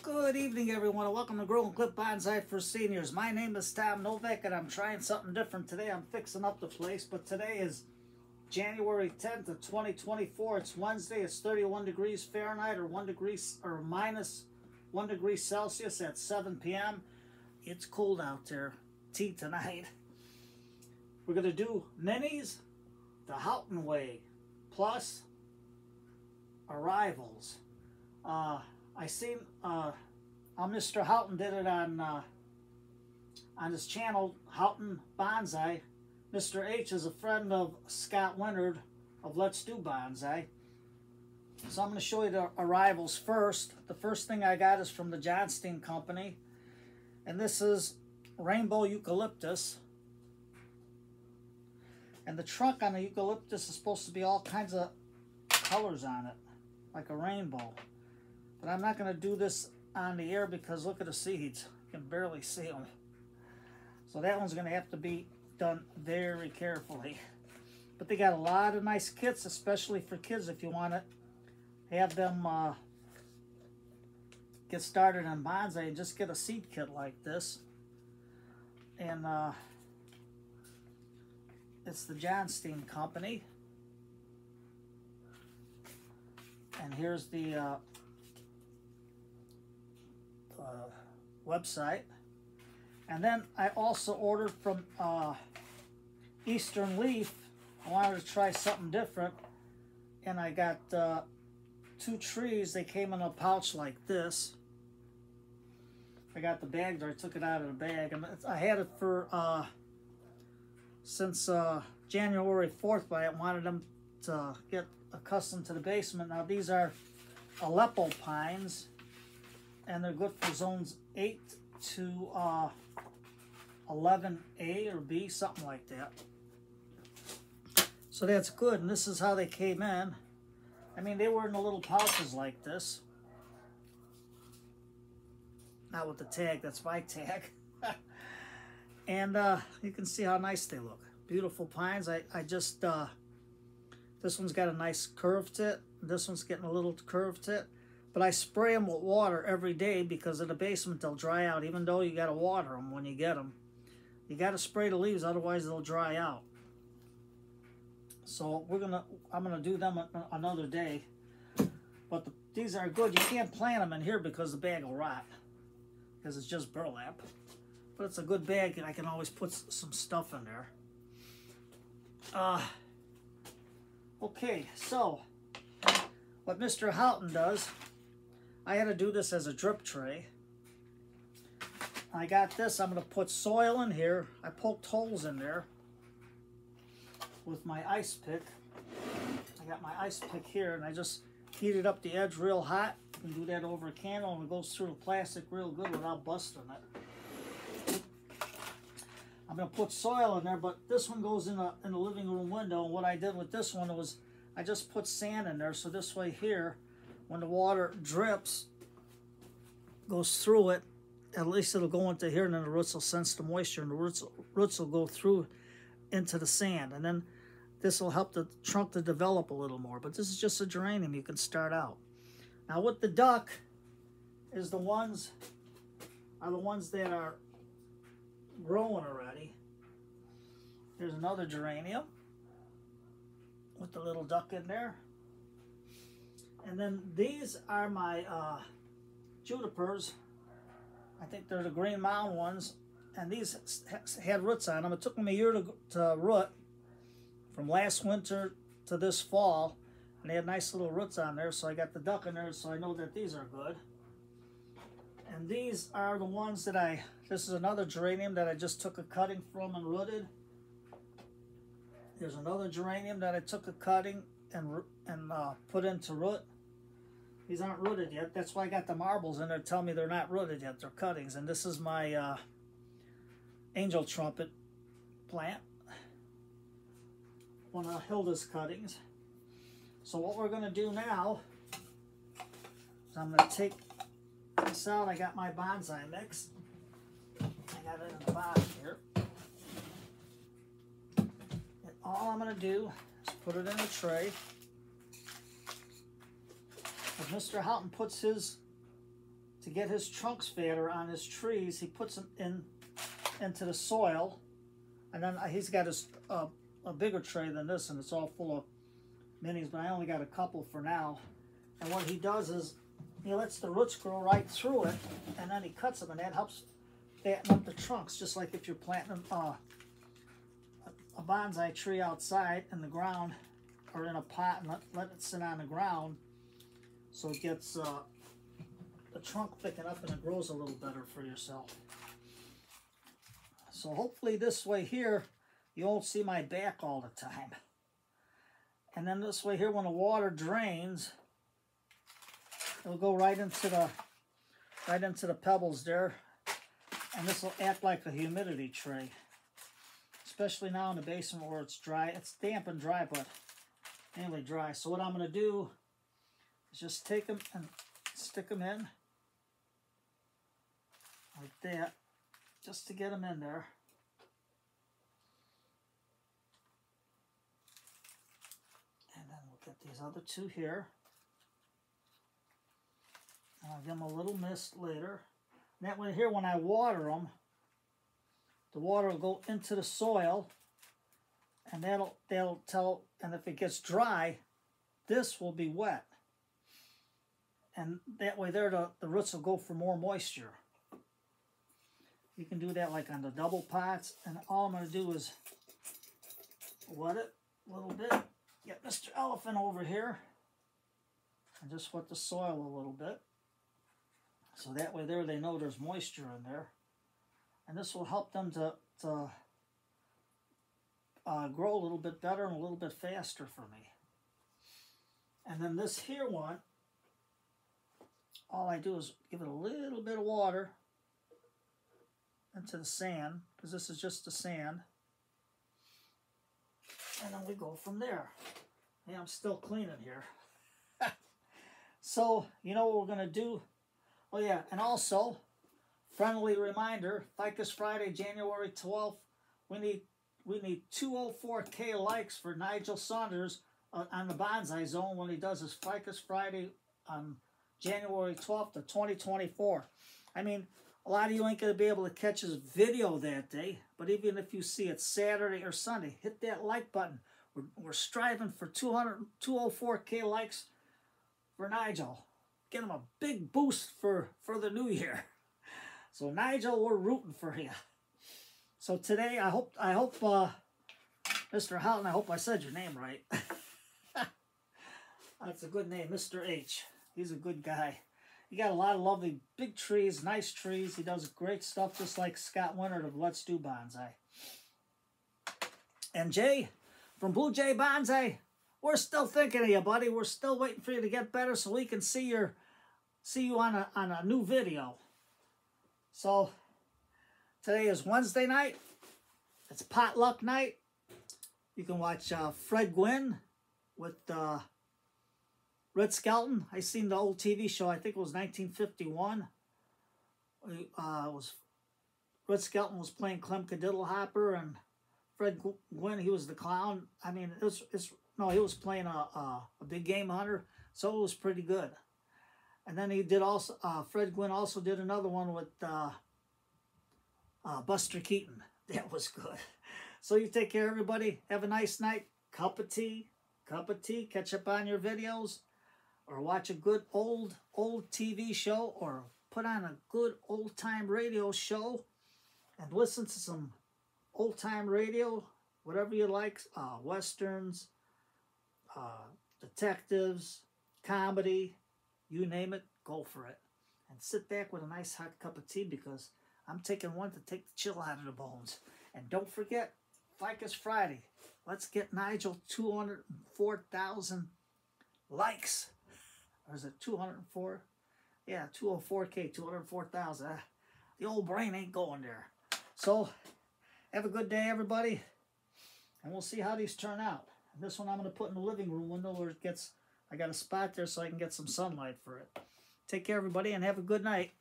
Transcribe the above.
Good evening, everyone, and welcome to Grow and Clip Bonsai for Seniors. My name is Tom Novak, and I'm trying something different today. I'm fixing up the place, but today is January 10th of 2024. It's Wednesday. It's 31 degrees Fahrenheit or minus 1 degree Celsius at 7 p.m. It's cold out there. Tea tonight. We're going to do minis, the Houghton Way, plus arrivals. I seen Mr. Houghton did it on his channel, Houghton Bonsai. Mr. H is a friend of Scott Wynn of Let's Do Bonsai. So I'm going to show you the arrivals first. The first thing I got is from the Johnston Company, and this is Rainbow Eucalyptus. And the trunk on the eucalyptus is supposed to be all kinds of colors on it, like a rainbow. But I'm not going to do this on the air because look at the seeds. You can barely see them. So that one's going to have to be done very carefully. But they got a lot of nice kits, especially for kids if you want to have them get started on bonsai and just get a seed kit like this. And it's the Johnston Company. And here's the website. And then I also ordered from Eastern Leaf. I wanted to try something different, and I got 2 trees. They came in a pouch like this. I got the bag there. I took it out of the bag, and I had it for since January 4th, but I wanted them to get accustomed to the basement. Now these are Aleppo pines, and they're good for zones 8 to 11A or B, something like that. So that's good, and this is how they came in. I mean, they were in the little pouches like this. Not with the tag, that's my tag. And you can see how nice they look. Beautiful pines. I just, this one's got a nice curved tip. This one's getting a little curved tip. But I spray them with water every day because in the basement they'll dry out, even though you got to water them when you get them. You got to spray the leaves, otherwise they'll dry out. So I'm gonna do them another day. But these are good. You can't plant them in here because the bag will rot, because it's just burlap. But it's a good bag, and I can always put some stuff in there. Okay, so what Mr. Houghton does, I had to do this as a drip tray. I got this. I'm going to put soil in here. I poked holes in there with my ice pick. I got my ice pick here, and I just heated up the edge real hot. You can do that over a candle, and it goes through the plastic real good without busting it. I'm going to put soil in there, but this one goes in the living room window. And what I did with this one was I just put sand in there, so this way here, when the water drips, goes through it, at least it'll go into here, and then the roots will sense the moisture, and the roots will go through into the sand. And then this will help the trunk to develop a little more. But this is just a geranium you can start out. Now with the duck is the ones that are growing already. Here's another geranium with the little duck in there. And then these are my junipers. I think they're the green mound ones. And these had roots on them. It took them a year to root, from last winter to this fall. And they had nice little roots on there. So I got the duck in there, so I know that these are good. And these are the ones that this is another geranium that I just took a cutting from and rooted. There's another geranium that I took a cutting and put into root. These aren't rooted yet. That's why I got the marbles in there telling me they're not rooted yet. They're cuttings. And this is my angel trumpet plant. One of Hilda's cuttings. So what we're going to do now is I'm going to take this out. I got my bonsai mix. I got it in the bottom here. And all I'm going to do is put it in a tray. Mr. Houghton puts his to get his trunks fatter on his trees, he puts them into the soil, and then he's got a bigger tray than this, and it's all full of minis, but I only got a couple for now. And what he does is he lets the roots grow right through it, and then he cuts them, and that helps fatten up the trunks, just like if you're planting a bonsai tree outside in the ground or in a pot and let it sit on the ground, so it gets the trunk thicken up and it grows a little better for yourself. So hopefully this way here you won't see my back all the time. And then this way here, when the water drains, it'll go right into the pebbles there, and this will act like a humidity tray, especially now in the basement where it's dry. It's damp and dry, but mainly dry. So what I'm going to do is just take them and stick them in like that, just to get them in there. And then we'll get these other two here. And I'll give them a little mist later. And that way here, when I water them, the water will go into the soil, and they'll tell, and if it gets dry, this will be wet. And that way there, the roots will go for more moisture. You can do that like on the double pots, and all I'm going to do is wet it a little bit. Get Mr. Elephant over here, and just wet the soil a little bit. So that way there, they know there's moisture in there. And this will help them to grow a little bit better and a little bit faster for me. And then this here one, all I do is give it a little bit of water into the sand, because this is just the sand. And then we go from there. Yeah, I'm still cleaning here. So, you know what we're going to do? Oh yeah, and also, friendly reminder, Ficus Friday, January 12th, we need 204K likes for Nigel Saunders on the Bonsai Zone when he does his Ficus Friday on January 12th of 2024. I mean, a lot of you ain't going to be able to catch his video that day, but even if you see it Saturday or Sunday, hit that like button. We're striving for 204K likes for Nigel. Get him a big boost for the new year. So Nigel, we're rooting for you. So today, I hope Mr. Houghton, I hope I said your name right. That's a good name, Mr. H. He's a good guy. He got a lot of lovely big trees, nice trees. He does great stuff, just like Scott Wynn of Let's Do Bonsai. And Jay from Blue Jay Bonsai, we're still thinking of you, buddy. We're still waiting for you to get better so we can see you on a new video. So today is Wednesday night. It's potluck night. You can watch Fred Gwynn with Red Skelton. I seen the old TV show. I think it was 1951. Red Skelton was playing Clem Diddlehopper, and Fred Gwynn, he was the clown. I mean, he was playing a big game hunter, so it was pretty good. And then he did also, Fred Gwynn also did another one with Buster Keaton. That was good. So you take care, everybody. Have a nice night. Cup of tea. Catch up on your videos, or watch a good old TV show, or put on a good old-time radio show and listen to some old-time radio, whatever you like, westerns, detectives, comedy, you name it, go for it. And sit back with a nice hot cup of tea, because I'm taking one to take the chill out of the bones. And don't forget, Ficus Friday. Let's get Nigel 204,000 likes. Or is it 204? Yeah, 204K, 204,000. The old brain ain't going there. So, have a good day, everybody. And we'll see how these turn out. And this one I'm going to put in the living room window where it gets, I got a spot there so I can get some sunlight for it. Take care, everybody, and have a good night.